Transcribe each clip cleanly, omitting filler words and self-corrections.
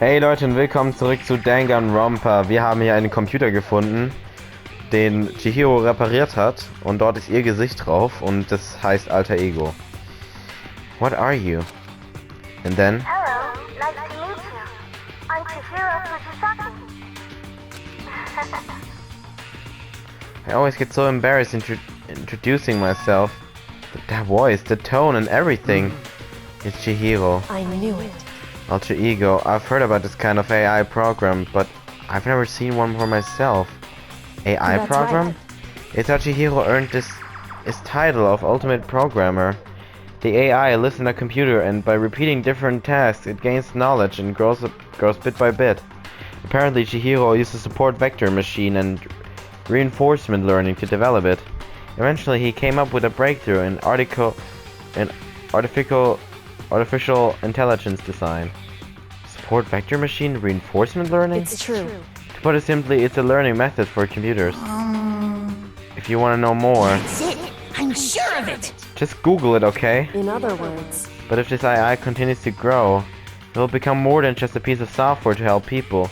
Hey Leute und willkommen zurück zu Danganronpa. Wir haben hier einen Computer gefunden, den Chihiro repariert hat, und dort ist ihr Gesicht drauf und das heißt Alter Ego. What are you? And then? Hello, nice to meet you. I'm Chihiro Fujisaki. I always get so embarrassed introducing myself. That voice, the tone and everything. It's Chihiro. I knew it. Alter Ego. I've heard about this kind of AI program, but I've never seen one for myself. AI That's program? right. It's how Chihiro earned his title of Ultimate Programmer. The AI lives in a computer, and by repeating different tasks, it gains knowledge and grows bit by bit. Apparently, Chihiro used a support vector machine and reinforcement learning to develop it. Eventually, he came up with a breakthrough in artificial intelligence design. Support vector machine reinforcement learning? It's true. To put it simply, it's a learning method for computers. If you want to know more, That's it. I'm sure of it. just Google it, okay? In other words, But if this AI continues to grow, it will become more than just a piece of software to help people.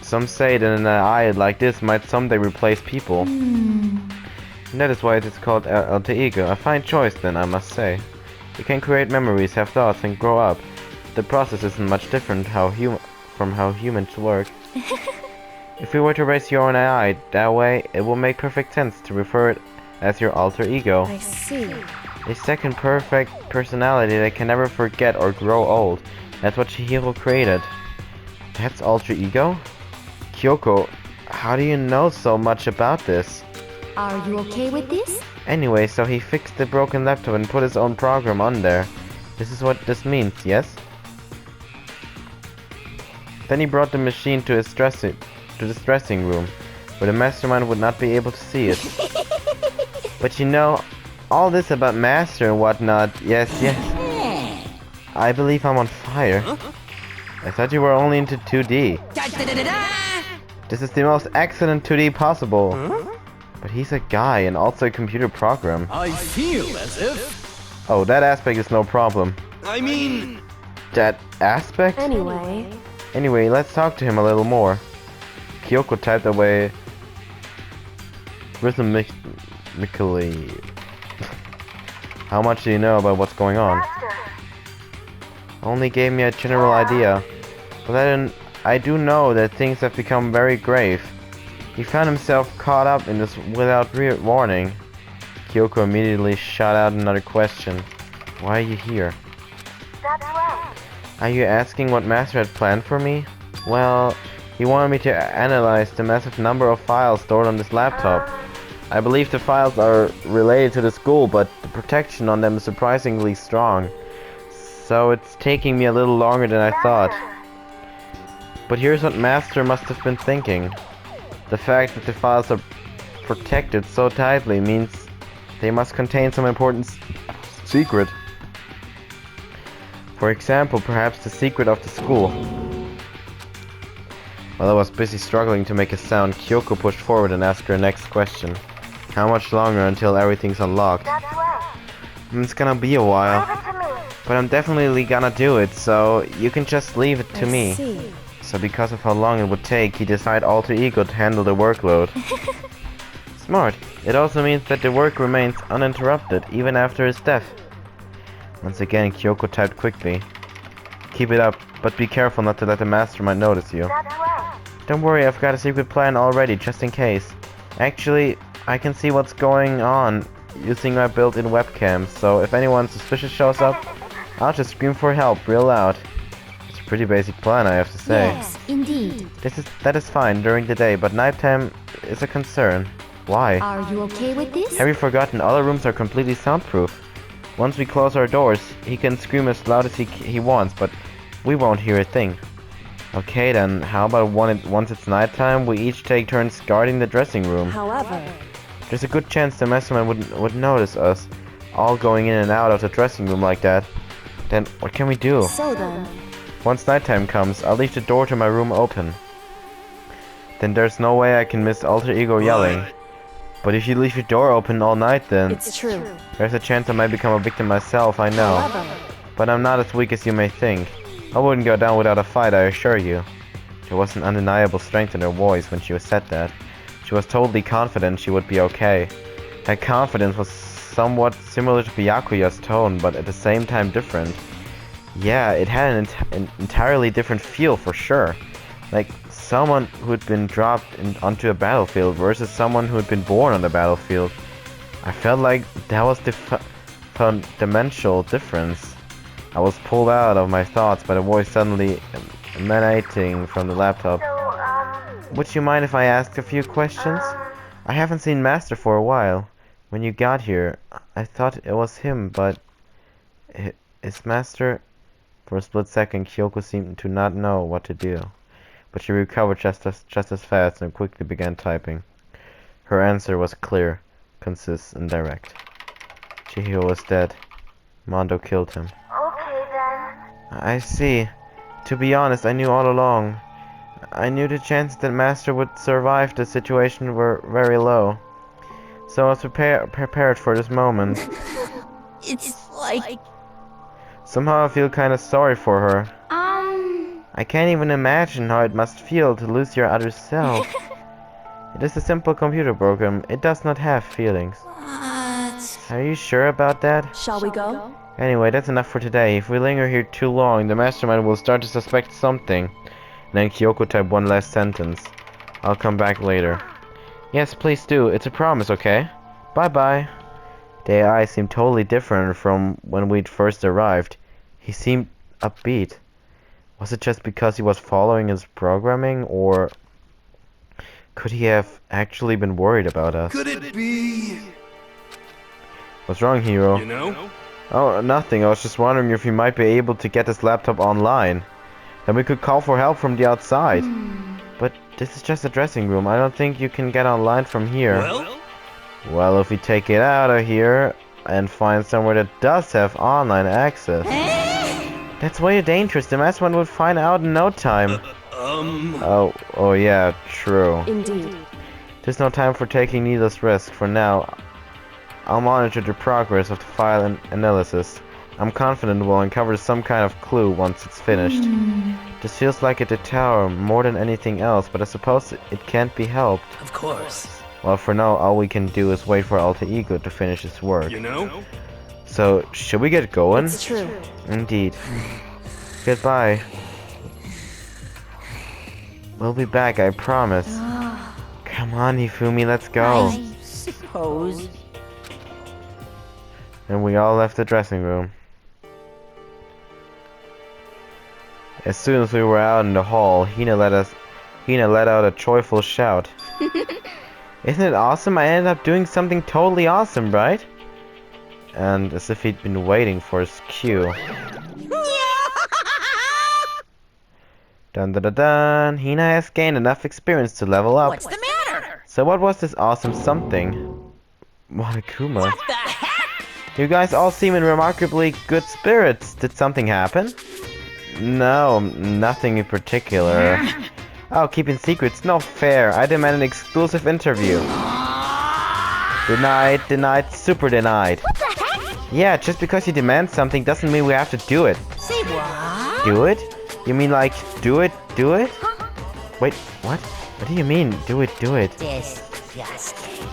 Some say that an AI like this might someday replace people. And that is why it is called Alter Ego. A fine choice then, I must say. You can create memories, have thoughts, and grow up. The process isn't much different from how humans work. If you were to raise your own AI that way, it will make perfect sense to refer it as your alter ego. I see. A second perfect personality that can never forget or grow old. That's what Chihiro created. That's alter ego? Kyoko, how do you know so much about this? Are you okay with this? Anyway, so he fixed the broken laptop and put his own program on there. This is what this means, yes? Then he brought the machine to his dressing room, where the mastermind would not be able to see it. But you know, all this about master and whatnot, yes. I believe I'm on fire. I thought you were only into 2D. This is the most excellent 2D possible. But he's a guy and also a computer program. I feel as if... Oh, that aspect is no problem. I mean... That aspect? Anyway, Let's talk to him a little more. Kyoko typed away rhythmically. How much do you know about what's going on? Master, Only gave me a general idea. But then I do know that things have become very grave. He found himself caught up in this without warning. Kyoko immediately shot out another question. Why are you here? that's right. Are you asking what Master had planned for me? Well, he wanted me to analyze the massive number of files stored on this laptop. I believe the files are related to the school, but the protection on them is surprisingly strong. So it's taking me a little longer than I thought. But here's what Master must have been thinking. The fact that the files are protected so tightly means they must contain some important secret. For example, perhaps the secret of the school. While I was busy struggling to make a sound, Kyoko pushed forward and asked her next question. How much longer until everything's unlocked? That's right. It's gonna be a while, Leave it to me. but I'm definitely gonna do it, so you can just leave it to I me. see. So because of how long it would take, he decided Alter Ego to handle the workload. Smart. It also means that the work remains uninterrupted, even after his death. Once again, Kyoko typed quickly. Keep it up, but be careful not to let the mastermind notice you. That's right. Don't worry, I've got a secret plan already, just in case. Actually, I can see what's going on using my built-in webcam, so if anyone suspicious shows up, I'll just scream for help real loud. It's a pretty basic plan, I have to say. Yes, indeed. That is fine during the day, but nighttime is a concern. Why? Are you okay with this? Have you forgotten all the rooms are completely soundproof? Once we close our doors, he can scream as loud as he wants, but we won't hear a thing. Okay then, how about once it's nighttime, we each take turns guarding the dressing room. However, There's a good chance the mastermind would notice us all going in and out of the dressing room like that. Then what can we do? so then, Once nighttime comes, I'll leave the door to my room open. Then there's no way I can miss Alter Ego yelling. But if you leave your door open all night, then it's true. there's a chance I might become a victim myself, I know. However, But I'm not as weak as you may think. I wouldn't go down without a fight, I assure you. There was an undeniable strength in her voice when she said that. She was totally confident she would be okay. Her confidence was somewhat similar to Byakuya's tone, but at the same time different. Yeah, it had an entirely different feel for sure. Like someone who'd been dropped onto a battlefield versus someone who'd been born on the battlefield. I felt like that was the fundamental difference. I was pulled out of my thoughts by the voice suddenly emanating from the laptop. Would you mind if I ask a few questions? I haven't seen Master for a while. When you got here, I thought it was him, but... Is Master... For a split second, Kyoko seemed to not know what to do. But she recovered just as fast and quickly began typing. Her answer was clear, concise, and direct. Chihiro was dead. Mondo killed him. Okay then. I see. To be honest, I knew all along. I knew the chances that Master would survive the situation were very low. So I was prepared for this moment. It's like... Somehow I feel kinda sorry for her. I can't even imagine how it must feel to lose your other self. It is a simple computer program. It does not have feelings. What? Are you sure about that? Shall we go? Anyway, that's enough for today. If we linger here too long, the mastermind will start to suspect something. Then Kyoko typed one last sentence. I'll come back later. Yes, please do. It's a promise, okay? Bye-bye. The AI seemed totally different from when we'd first arrived. He seemed upbeat. Was it just because he was following his programming, or could he have actually been worried about us? Could it be? What's wrong, hero? You know? Oh, nothing. I was just wondering if you might be able to get this laptop online. Then we could call for help from the outside. But this is just a dressing room. I don't think you can get online from here. Well, if we take it out of here and find somewhere that does have online access. That's way dangerous. The mastermind would find out in no time. Oh yeah, true. Indeed. There's no time for taking needless risk. For now, I'll monitor the progress of the file and analysis. I'm confident we'll uncover some kind of clue once it's finished. This feels like a tower more than anything else, but I suppose it can't be helped. Of course. Well, for now, all we can do is wait for Alter Ego to finish his work. You know? So, should we get going? It's true. Indeed. Goodbye. We'll be back, I promise. Come on, Hifumi, let's go. I suppose. And we all left the dressing room. As soon as we were out in the hall, Hina let out a joyful shout. Isn't it awesome? I ended up doing something totally awesome, right? And as if he'd been waiting for his cue. Dun dun dun dun! Hina has gained enough experience to level up. What's the matter? So what was this awesome something? Monokuma. What the heck? You guys all seem in remarkably good spirits. Did something happen? No, nothing in particular. Oh, keeping secrets? No fair. I demand an exclusive interview. Denied, denied, super denied. What the heck? Yeah, just because you demand something doesn't mean we have to do it. Say what? Do it? You mean like, do it, do it? Wait, what? What do you mean, do it, do it? Disgusting.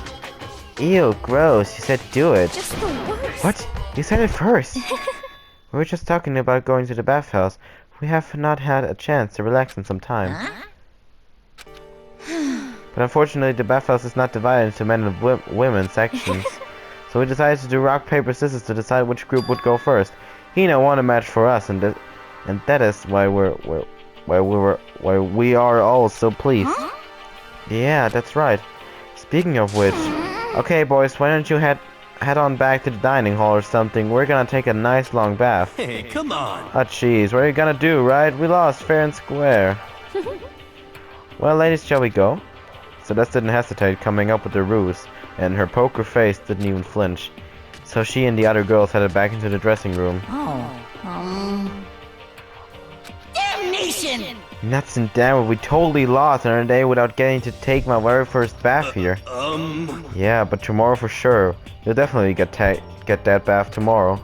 Ew, gross. You said do it. Just the worst. What? You said it first. We were just talking about going to the bathhouse. We have not had a chance to relax in some time. Huh? But unfortunately, the bathhouse is not divided into men and women sections. So we decided to do rock, paper, scissors to decide which group would go first. Hina won a match for us, and that is why we are all so pleased. Huh? Yeah, that's right. Speaking of which, okay, boys, why don't you head on back to the dining hall or something? We're gonna take a nice long bath. Hey, come on. Oh, jeez, what are you gonna do, right? We lost fair and square. Well, ladies, shall we go? Celeste didn't hesitate, coming up with the ruse, and her poker face didn't even flinch. So she and the other girls headed back into the dressing room. Oh. Damnation! Nuts and damn it, we totally lost on a day without getting to take my very first bath here. Yeah, but tomorrow for sure. You'll definitely get that bath tomorrow.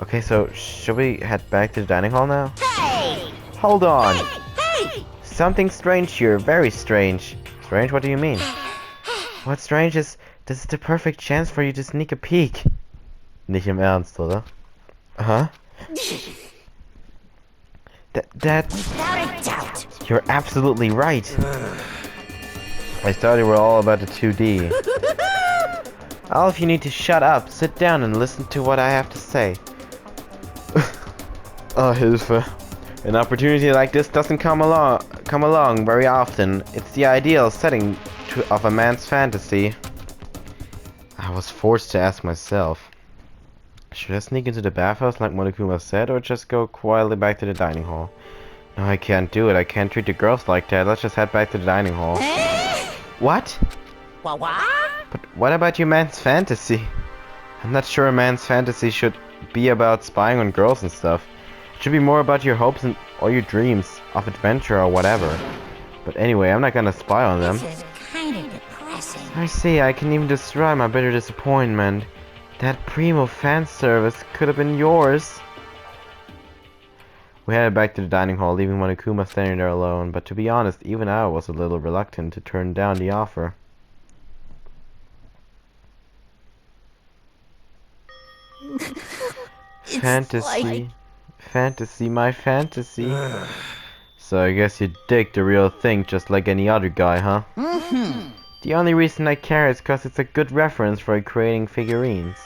Okay, so should we head back to the dining hall now? Hey! Hold on. Hey! Something strange here, very strange. Strange? What do you mean? What's strange is, this is the perfect chance for you to sneak a peek. Nicht im Ernst, oder? Huh? That... Without a doubt. You're absolutely right. I thought you were all about the 2D. All of you need to shut up, sit down and listen to what I have to say. Oh, Hilfe. An opportunity like this doesn't come along very often. It's the ideal setting of a man's fantasy. I was forced to ask myself, should I sneak into the bathhouse like Monokuma said, or just go quietly back to the dining hall? No, I can't do it. I can't treat the girls like that. Let's just head back to the dining hall. What? What? But what about your man's fantasy? I'm not sure a man's fantasy should be about spying on girls and stuff. It should be more about your hopes and or your dreams of adventure or whatever. But anyway, I'm not gonna spy on them. This is kind of depressing. I see, I can even describe my bitter disappointment. That primo fan service could have been yours. We headed back to the dining hall, leaving Monokuma standing there alone, but to be honest, even I was a little reluctant to turn down the offer. Fantasy. Fantasy, my fantasy. So I guess you dig the real thing just like any other guy, huh? The only reason I care is because it's a good reference for creating figurines.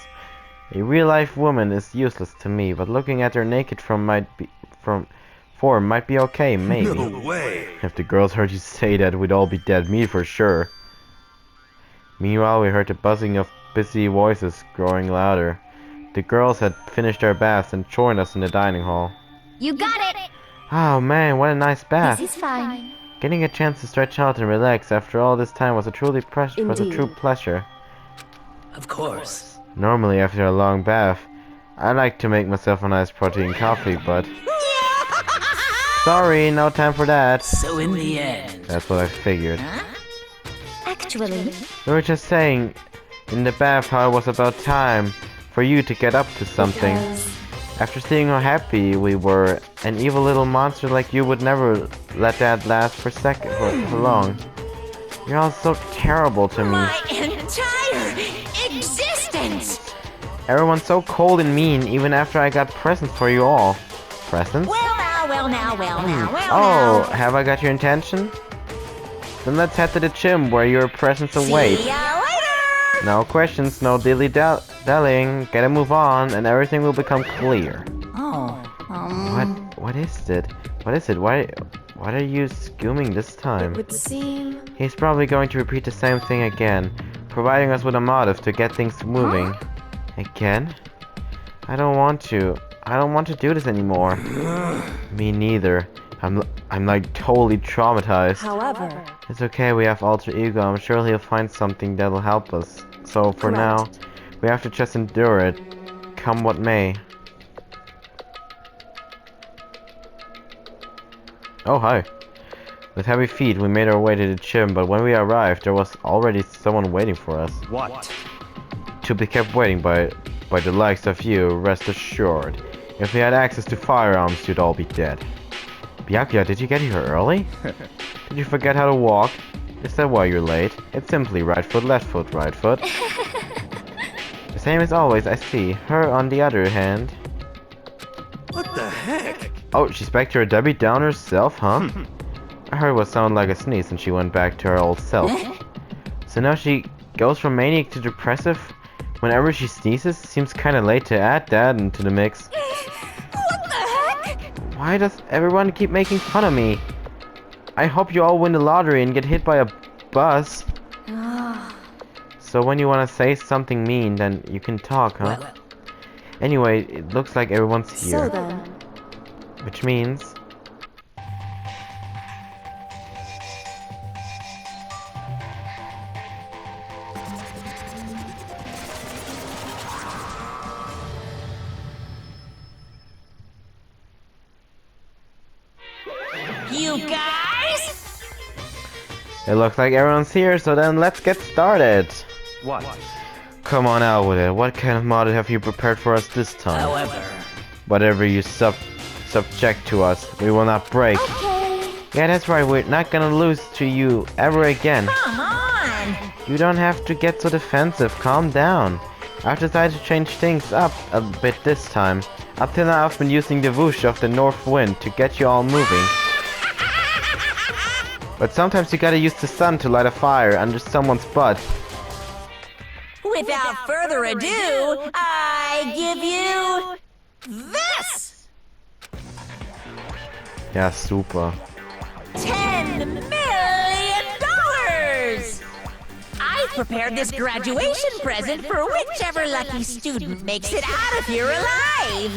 A real-life woman is useless to me, but looking at her naked form might be okay, maybe. No way. If the girls heard you say that, we'd all be dead meat for sure. Meanwhile, we heard the buzzing of busy voices growing louder. The girls had finished their baths and joined us in the dining hall. You got it! Oh man, what a nice bath! This is fine. Getting a chance to stretch out and relax after all this time was a true pleasure. Of course. Normally, after a long bath, I like to make myself a nice protein coffee, but... Sorry, no time for that. So in the end. That's what I figured. Actually, We were just saying in the bath how it was about time for you to get up to something. because After seeing how happy we were, an evil little monster like you would never let that last for long. You're all so terrible to me. My entire existence! Everyone's so cold and mean, even after I got presents for you all. Presents? Well now. Oh, have I got your attention? Then let's head to the gym where your presents await. See ya later! No questions, no dilly-dallying. Get a move on, and everything will become clear. Oh, What is it? What is it? What are you scooming this time? would seem He's probably going to repeat the same thing again, providing us with a motive to get things moving. Again? I don't want to do this anymore. Me neither. I'm like totally traumatized. However, It's okay, we have alter ego. I'm sure he'll find something that'll help us. So for now, we have to just endure it, come what may. Oh, hi. With heavy feet, we made our way to the gym, but when we arrived, there was already someone waiting for us. What? To be kept waiting by the likes of you, rest assured. If we had access to firearms, you'd all be dead. Byakuya, did you get here early? Did you forget how to walk? Is that why you're late? It's simply right foot, left foot, right foot. The same as always, I see. Her, on the other hand... What the heck? Oh, she's back to her Debbie Downer self, huh? I heard what sounded like a sneeze and she went back to her old self. So now she goes from maniac to depressive whenever she sneezes? Seems kinda late to add that into the mix. what the heck? Why does everyone keep making fun of me? I hope you all win the lottery and get hit by a bus. So when you want to say something mean, then you can talk, huh? Well, Anyway, it looks like everyone's so here. then, Which means... You guys? It looks like everyone's here, so then let's get started. what? Come on out with it. What kind of mod have you prepared for us this time? However, Whatever you subject to us. We will not break. Okay. Yeah, that's right. We're not gonna lose to you ever again. Come on! You don't have to get so defensive. Calm down. I've decided to change things up a bit this time. Up till now, I've been using the whoosh of the north wind to get you all moving. But sometimes you gotta use the sun to light a fire under someone's butt. Without further ado, I give you this! Ja, super. $10 million! I've prepared this graduation present for whichever lucky student makes it out of here alive!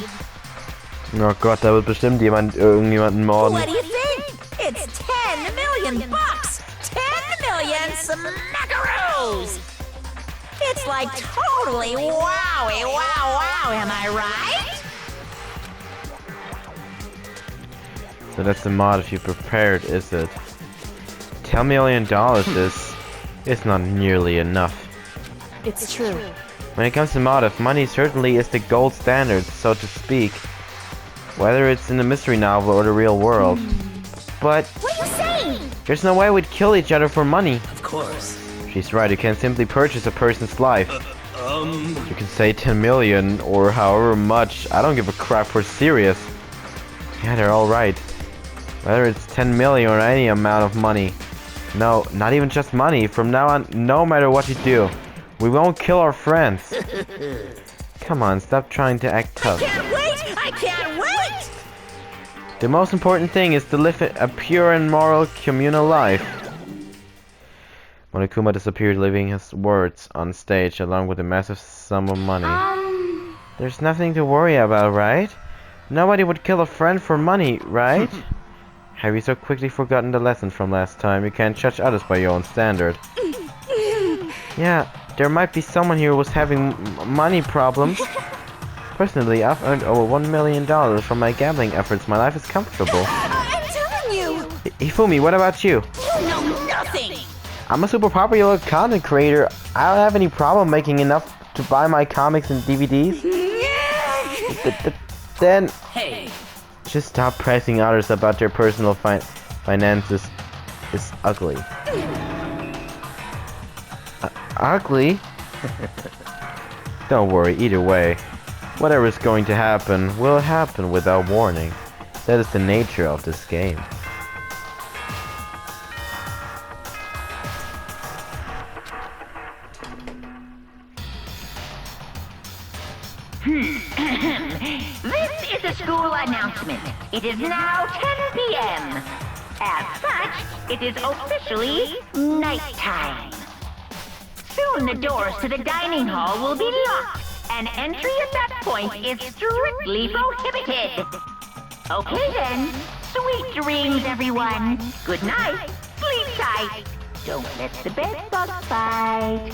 Oh Gott, da wird bestimmt irgendjemanden morden. What do you think? It's 10 million bucks! 10 million smackaroos! It's like totally wowie wow, am I right? So that's the mod if you prepared, is it? $10 million is not nearly enough. It's true. When it comes to motive, money certainly is the gold standard, so to speak. Whether it's in the mystery novel or the real world. But What are you saying? there's no way we'd kill each other for money. Of course. She's right, you can't simply purchase a person's life. You can say 10 million or however much. I don't give a crap, we're serious. Yeah, they're all right. Whether it's 10 million or any amount of money. No, not even just money. From now on, no matter what you do, we won't kill our friends. Come on, stop trying to act tough. I can't wait! The most important thing is to live a pure and moral communal life. Monokuma disappeared, leaving his words on stage along with a massive sum of money. There's nothing to worry about, right? Nobody would kill a friend for money, right? Have you so quickly forgotten the lesson from last time? You can't judge others by your own standard. Yeah, there might be someone here who was having money problems. Personally, I've earned over $1 million from my gambling efforts. My life is comfortable. I'm telling you! Hifumi, what about you? You know nothing! I'm a super popular content creator. I don't have any problem making enough to buy my comics and DVDs. Then Hey, just stop pressing others about their personal finances. It's ugly. Ugly? Don't worry, either way. Whatever is going to happen will happen without warning. That is the nature of this game. This is a school announcement. It is now 10 p.m. As such, it is officially nighttime. Soon the doors to the dining hall will be locked, and entry at that point is strictly prohibited. Okay then. Sweet dreams, everyone. Good night. Sleep tight. Don't let the bed bugs bite.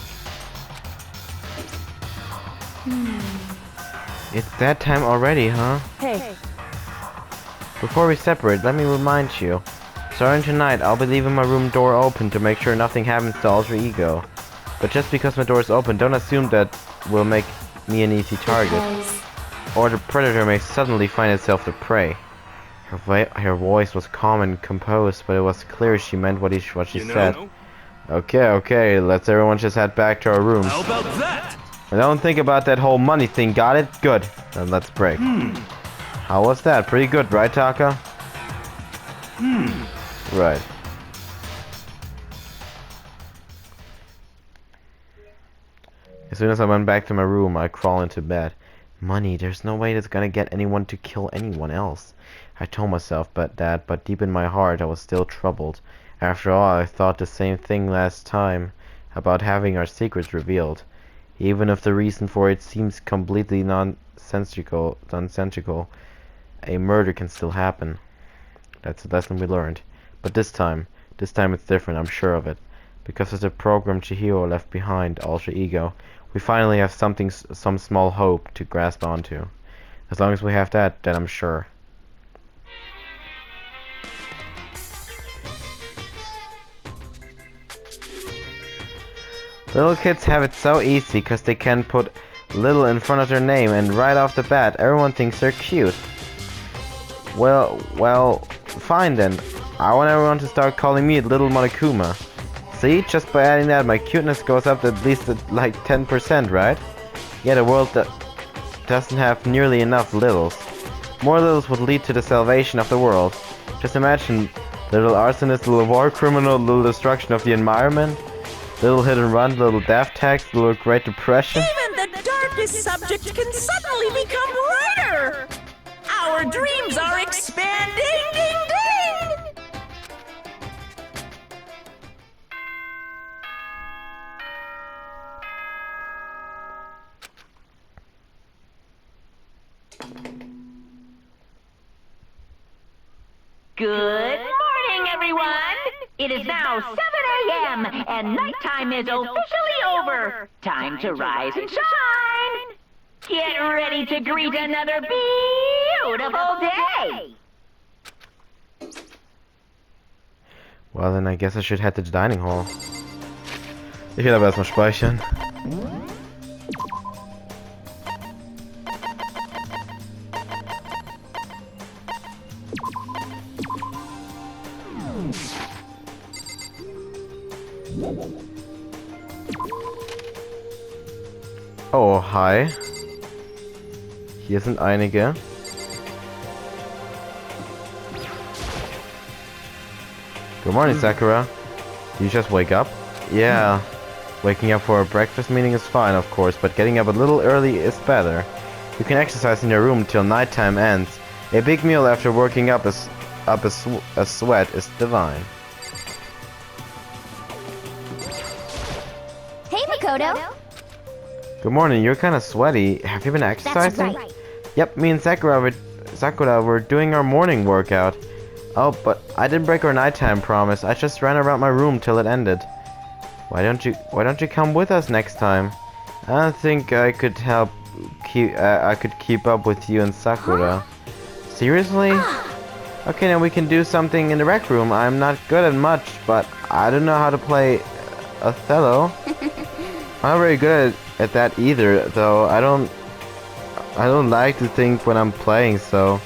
It's that time already, huh? Hey. Before we separate, let me remind you. Starting tonight, I'll be leaving my room door open to make sure nothing happens to Alter Ego. But just because my door is open, don't assume that will make me an easy target. Because Or the predator may suddenly find itself the prey. Her voice was calm and composed, but it was clear she meant what she said. Okay, let's everyone just head back to our rooms. how about that? And don't think about that whole money thing, got it? Good. Then let's break. How was that? Pretty good, right, Taka? Right. As soon as I went back to my room, I crawl into bed. Money, there's no way that's gonna get anyone to kill anyone else. I told myself but deep in my heart I was still troubled. After all, I thought the same thing last time about having our secrets revealed. Even if the reason for it seems completely nonsensical, a murder can still happen. That's a lesson we learned. But this time it's different, I'm sure of it. Because of the program Chihiro left behind, Alter Ego, we finally have some small hope to grasp onto. As long as we have that, then I'm sure. Little kids have it so easy because they can put little in front of their name, and right off the bat everyone thinks they're cute. Well, fine then. I want everyone to start calling me Little Monokuma. See, just by adding that, my cuteness goes up at least like 10%, right? Yeah, the world doesn't have nearly enough littles. More littles would lead to the salvation of the world. Just imagine, little arsonist, little war criminal, little destruction of the environment, little hit and run, little death tax, little Great Depression. Even the darkest subject can suddenly become brighter! Our dreams are expanding! Ding ding! Good morning, everyone! It is now 7 a.m. and nighttime is officially over. Time to rise and shine! Get ready to greet another beautiful day! Well, then I guess I should head to the dining hall. Ich will aber erstmal speichern. Oh, hi. Hier sind einige. Good morning, Sakura. Did you just wake up? Yeah. Waking up for a breakfast meeting is fine, of course, but getting up a little early is better. You can exercise in your room till nighttime ends. A big meal after working up a sweat is divine. Hey, Makoto. Good morning, you're kind of sweaty. Have you been exercising? That's right. Yep, me and Sakura were doing our morning workout. Oh, but I didn't break our nighttime promise. I just ran around my room till it ended. Why don't you come with us next time? I don't think I could keep up with you and Sakura. Seriously? Okay, now we can do something in the rec room. I'm not good at much, but I don't know how to play Othello. I'm not very good at that either, though. I don't like to think when I'm playing, so.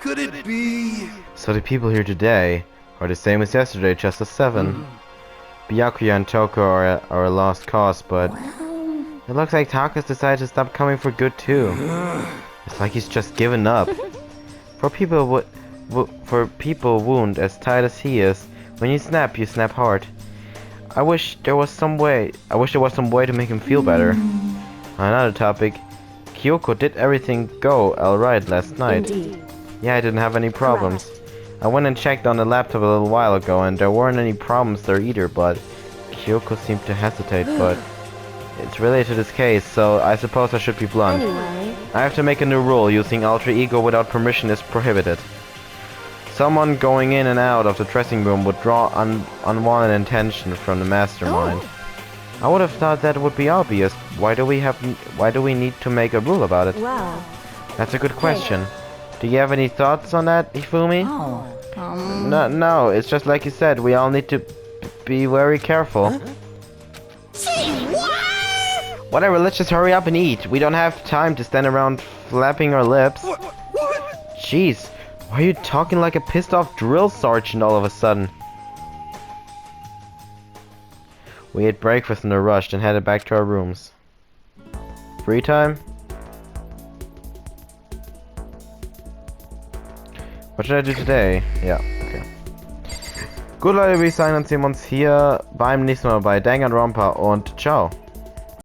Could it be? So the people here today are the same as yesterday, just as 7. Byakuya and Toko are a lost cause, but it looks like Taka's decided to stop coming for good too. It's like he's just given up. For people wound as tight as he is, when you snap hard. I wish there was some way to make him feel better. On another topic, Kyoko did everything go alright last night. Indeed. Yeah, I didn't have any problems. I went and checked on the laptop a little while ago and there weren't any problems there either, but Kyoko seemed to hesitate, but it's related to this case, so I suppose I should be blunt. Anyway, I have to make a new rule. Using alter ego without permission is prohibited. Someone going in and out of the dressing room would draw unwanted attention from the mastermind. I would have thought that would be obvious. Why do we need to make a rule about it? well, That's a good question. Do you have any thoughts on that, Hifumi? No, it's just like you said, we all need to be very careful. Say what? Whatever, let's just hurry up and eat. We don't have time to stand around flapping our lips. What? Jeez, why are you talking like a pissed off drill sergeant all of a sudden? We ate breakfast in a rush and headed back to our rooms. Free time? What should I do today? Ja, okay. Gut Leute, würde ich sagen, dann sehen wir uns hier beim nächsten Mal bei Danganronpa und ciao.